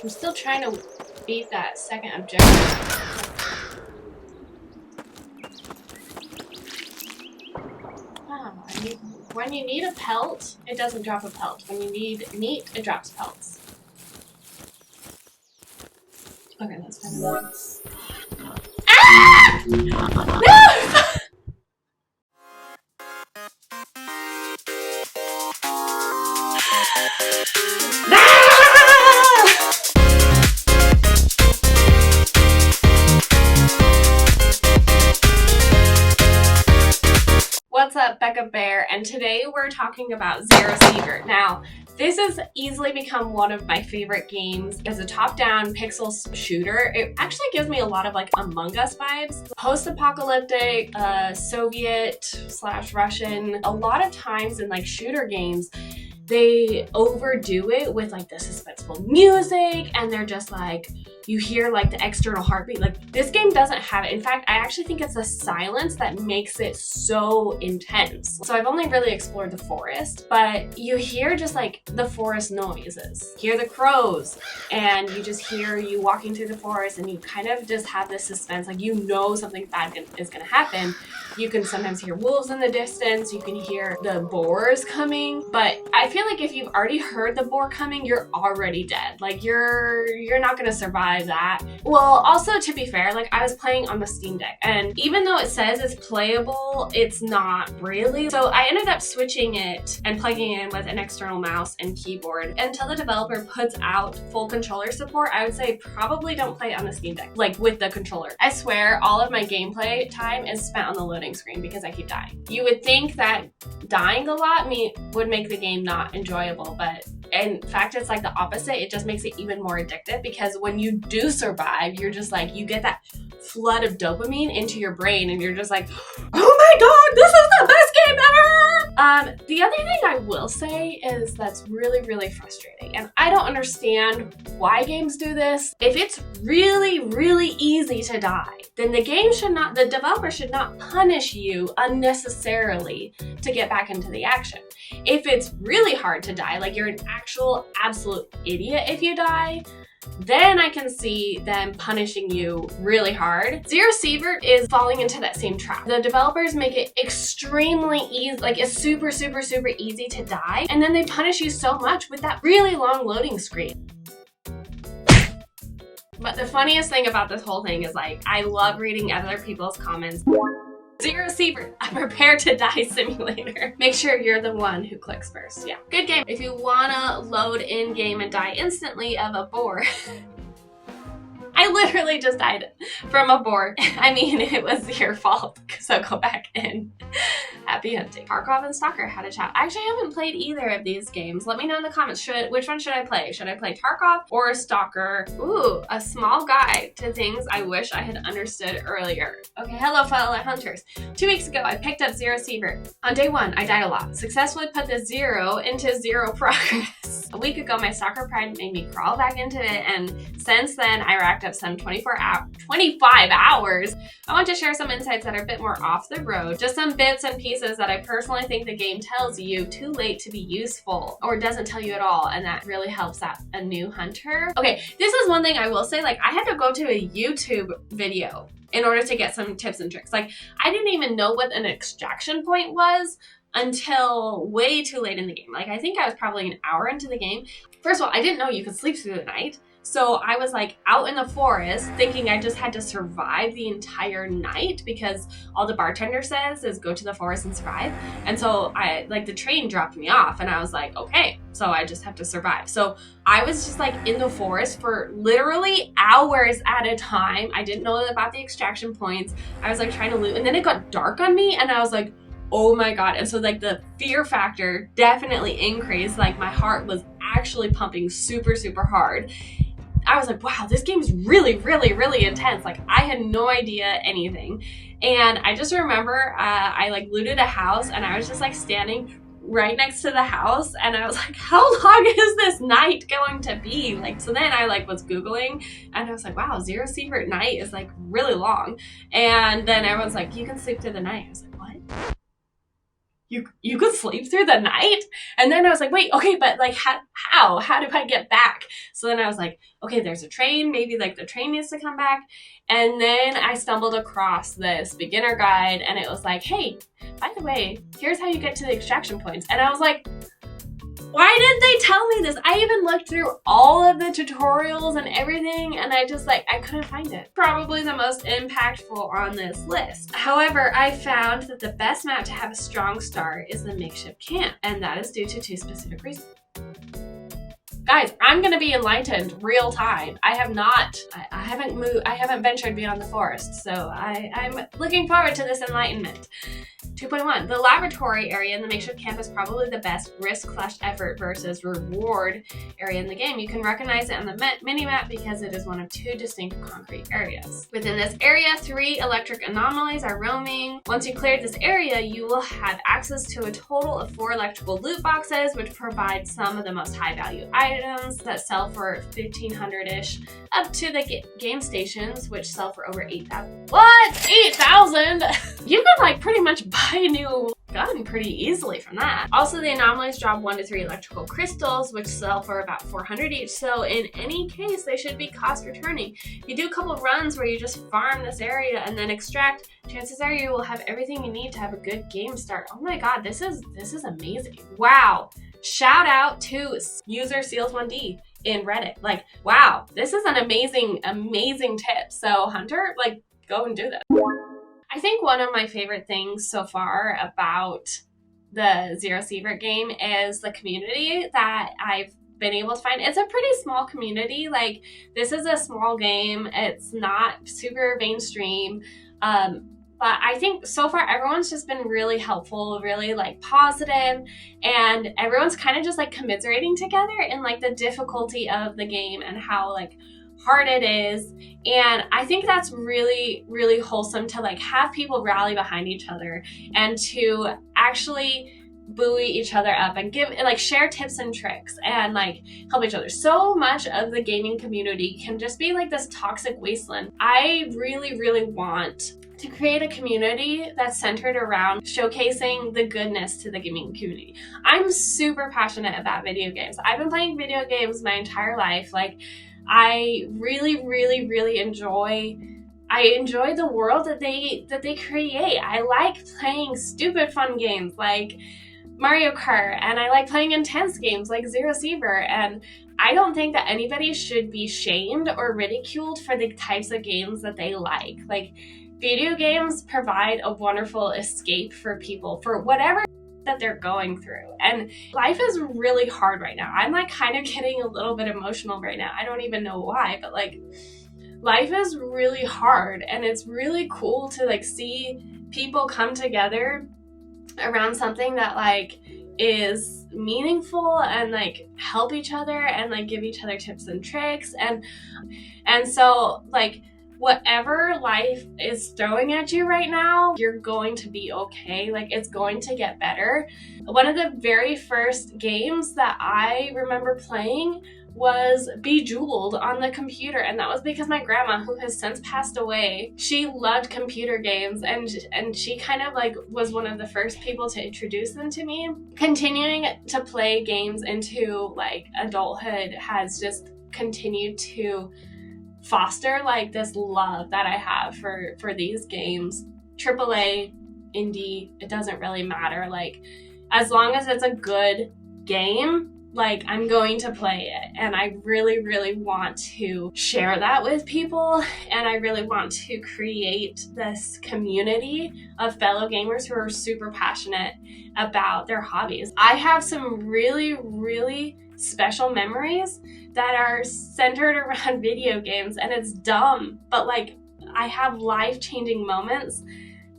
I'm still trying to beat that second objective. Wow, when you need a pelt, it doesn't drop a pelt. When you need meat, it drops pelts. Okay, that's kind of nice. Ah! No! What's up, Becca Bear, and today we're talking about Zero Sievert. Now, this has easily become one of my favorite games. As a top-down pixel shooter, it actually gives me a lot of like Among Us vibes. Post-apocalyptic, Soviet/Russian. A lot of times in like shooter games, they overdo it with like the suspenseful music, and they're just like, you hear like the external heartbeat. Like, this game doesn't have it. In fact, I actually think it's the silence that makes it so intense. So I've only really explored the forest, but you hear just like the forest noises. Hear the crows, and you just hear you walking through the forest, and you kind of just have this suspense, like you know something bad is gonna happen. You can sometimes hear wolves in the distance, you can hear the boars coming, but I feel like if you've already heard the boar coming, you're already dead. Like you're not gonna survive that. Well, also to be fair, like I was playing on the Steam Deck, and even though it says it's playable, it's not really. So I ended up switching it and plugging in with an external mouse and keyboard. Until the developer puts out full controller support, I would say probably don't play it on the Steam Deck, like with the controller. I swear all of my gameplay time is spent on the loading screen because I keep dying. You would think that dying a lot would make the game not enjoyable, but in fact, it's like the opposite. It just makes it even more addictive, because when you do survive, you're just like, you get that flood of dopamine into your brain, and you're just like, oh my god, this is the best game ever! The other thing I will say is that's really, really frustrating, and I don't understand why games do this. If it's really, really easy to die, then the developer should not punish you unnecessarily to get back into the action. If it's really hard to die, like you're an actual absolute idiot if you die, then I can see them punishing you really hard. Zero Sievert is falling into that same trap. The developers make it extremely easy, like it's super, super, super easy to die, and then they punish you so much with that really long loading screen. But the funniest thing about this whole thing is like, I love reading other people's comments. Zero Sievert, a prepare to die simulator. Make sure you're the one who clicks first. Yeah, good game. If you wanna load in game and die instantly of a boar, I literally just died from a boar. I mean, it was your fault, so go back in. Happy hunting. Tarkov and Stalker had a chat. I actually haven't played either of these games. Let me know in the comments, which one should I play? Should I play Tarkov or Stalker? Ooh, a small guide to things I wish I had understood earlier. Okay, hello fellow hunters. 2 weeks ago, I picked up Zero Sievert. On day 1, I died a lot. Successfully put the 0 into 0 progress. A week ago, my Stalker pride made me crawl back into it, and since then, I racked up some 25 hours. I want to share some insights that are a bit more off the road, just some bits and pieces that I personally think the game tells you too late to be useful, or doesn't tell you at all, and that really helps out a new hunter. Okay, this is one thing I will say, like I had to go to a YouTube video in order to get some tips and tricks. Like I didn't even know what an extraction point was until way too late in the game. Like I think I was probably an hour into the game. First of all, I didn't know you could sleep through the night. So I was like out in the forest thinking I just had to survive the entire night, because all the bartender says is go to the forest and survive. And so the train dropped me off, and I was like, okay, so I just have to survive. So I was just like in the forest for literally hours at a time. I didn't know about the extraction points. I was like trying to loot, and then it got dark on me, and I was like, oh my god. And so like the fear factor definitely increased. Like my heart was actually pumping super, super hard. I was like, wow, this game is really, really, really intense. Like I had no idea anything. And I just remember I like looted a house, and I was just like standing right next to the house, and I was like, how long is this night going to be? Like, so then I like was Googling, and I was like, wow, Zero Sievert night is like really long. And then everyone's like, you can sleep through the night. I was like, what? you could sleep through the night? And then I was like, wait, okay, but like how do I get back? So then I was like, okay, there's a train, maybe like the train needs to come back. And then I stumbled across this beginner guide, and it was like, hey, by the way, here's how you get to the extraction points. And I was like, why didn't they tell me this? I even looked through all of the tutorials and everything, and I couldn't find it. Probably the most impactful on this list. However, I found that the best map to have a strong start is the makeshift camp, and that is due to 2 specific reasons. Guys, I'm gonna be enlightened real time. I haven't moved, I haven't ventured beyond the forest, so I'm looking forward to this enlightenment. 2.1, the laboratory area in the makeshift camp is probably the best risk/effort versus reward area in the game. You can recognize it on the mini-map because it is one of 2 distinct concrete areas. Within this area, 3 electric anomalies are roaming. Once you clear this area, you will have access to a total of 4 electrical loot boxes, which provide some of the most high-value items that sell for 1,500-ish, up to the game stations, which sell for over 8,000. What? 8,000? You can like pretty much buy a new gun pretty easily from that. Also, the anomalies drop 1 to 3 electrical crystals, which sell for about 400 each. So in any case, they should be cost returning. If you do a couple of runs where you just farm this area and then extract, chances are you will have everything you need to have a good game start. Oh my god, this is amazing. Wow. Shout out to user Seals1D in Reddit. Like, wow, this is an amazing tip. So Hunter, like, go and do this. I think one of my favorite things so far about the Zero Sievert game is the community that I've been able to find. It's a pretty small community. Like, this is a small game. It's not super mainstream. But I think so far everyone's just been really helpful, really like positive, and everyone's kind of just like commiserating together in like the difficulty of the game and how like hard it is. And I think that's really, really wholesome to like have people rally behind each other and to actually buoy each other up and give like share tips and tricks and like help each other. So much of the gaming community can just be like this toxic wasteland. I really, really want to create a community that's centered around showcasing the goodness to the gaming community. I'm super passionate about video games. I've been playing video games my entire life. Like, I really, really, really enjoy the world that they create. I like playing stupid fun games like Mario Kart, and I like playing intense games like Zero Sievert, and I don't think that anybody should be shamed or ridiculed for the types of games that they like. Like, video games provide a wonderful escape for people for whatever that they're going through. And life is really hard right now. I'm like kind of getting a little bit emotional right now. I don't even know why, but like life is really hard, and it's really cool to like see people come together around something that like is meaningful and like help each other and like give each other tips and tricks. And so like whatever life is throwing at you right now, you're going to be okay. Like, it's going to get better. One of the very first games that I remember playing was Bejeweled on the computer, and that was because my grandma, who has since passed away, she loved computer games, and she kind of like was one of the first people to introduce them to me. Continuing to play games into like adulthood has just continued to foster like this love that I have for these games. AAA, indie, it doesn't really matter. Like, as long as it's a good game, like, I'm going to play it. And I really, really want to share that with people. And I really want to create this community of fellow gamers who are super passionate about their hobbies. I have some really, really special memories that are centered around video games, and it's dumb, but like I have life-changing moments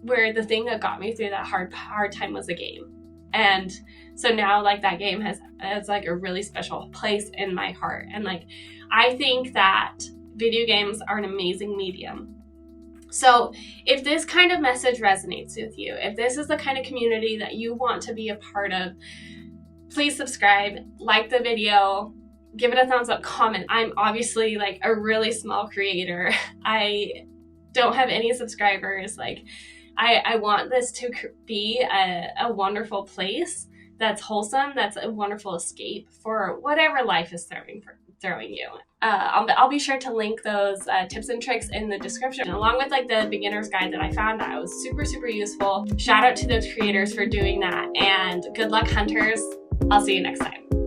where the thing that got me through that hard time was a game. And so now like that game has like a really special place in my heart. And like I think that video games are an amazing medium. So if this kind of message resonates with you, if this is the kind of community that you want to be a part of, please subscribe, like the video, give it a thumbs up, comment. I'm obviously like a really small creator. I don't have any subscribers. Like, I want this to be a wonderful place that's wholesome, that's a wonderful escape for whatever life is throwing you. I'll be sure to link those tips and tricks in the description, along with like the beginner's guide that I found. That was super, super useful. Shout out to those creators for doing that, and good luck, hunters. I'll see you next time.